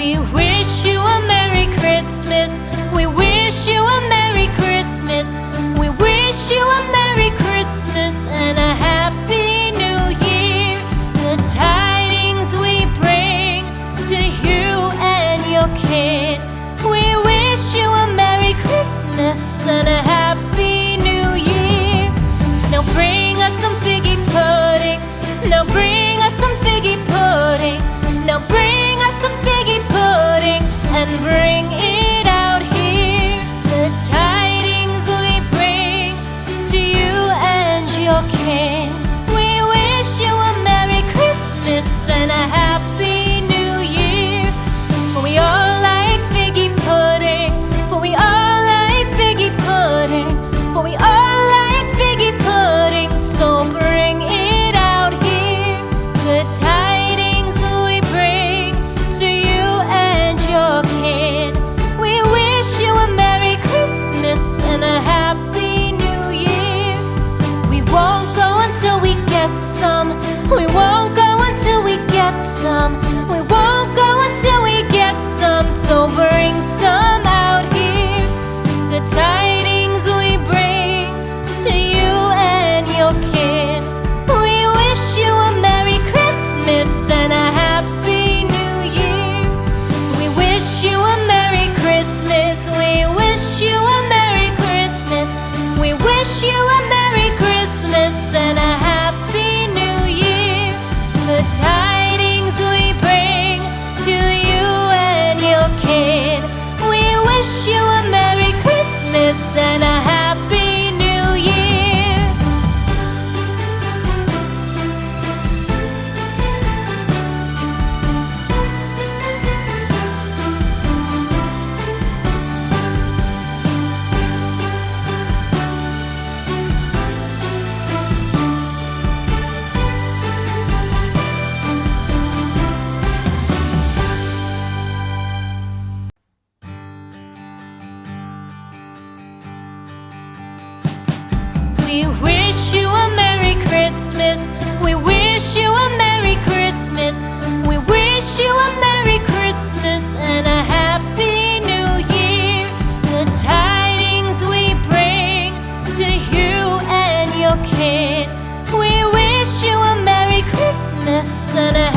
We wish you a Merry Christmas. We wish you a Merry Christmas. We wish you a Merry Christmas and a Happy New Year. The tidings we bring to you and your kid. We wish you a Merry Christmas and a Happy New Year. Now bring us some figgy pudding. Now bring us some figgy pudding. Now bring us some figgy pudding and bring it out here. The tidings we bring to you and your king. We wish you a Merry Christmas and a Happy New Year. For we all like figgy pudding. For we all like figgy pudding. For we all like figgy pudding. So bring it out here. The tidings we bring to you and your kin. We wish you a Merry Christmas and a Happy New Year. We won't go until we get some. We won't go until we get some. We won't go until we get some. So bring some out here. The tidings we bring to you and your kin. We wish you a Merry Christmas and a Happy New Year. We wish you a Merry Christmas. We wish you a Merry Christmas. We wish you a Merry Christmas and a Happy New Year. The tidings we bring to you and your kid. We wish you a Merry Christmas and a Happy New Year. We wish you a Merry Christmas. We wish you a Merry Christmas. We wish you a Merry Christmas and a Happy New Year. The tidings we bring to you and your kid. We wish you a Merry Christmas and a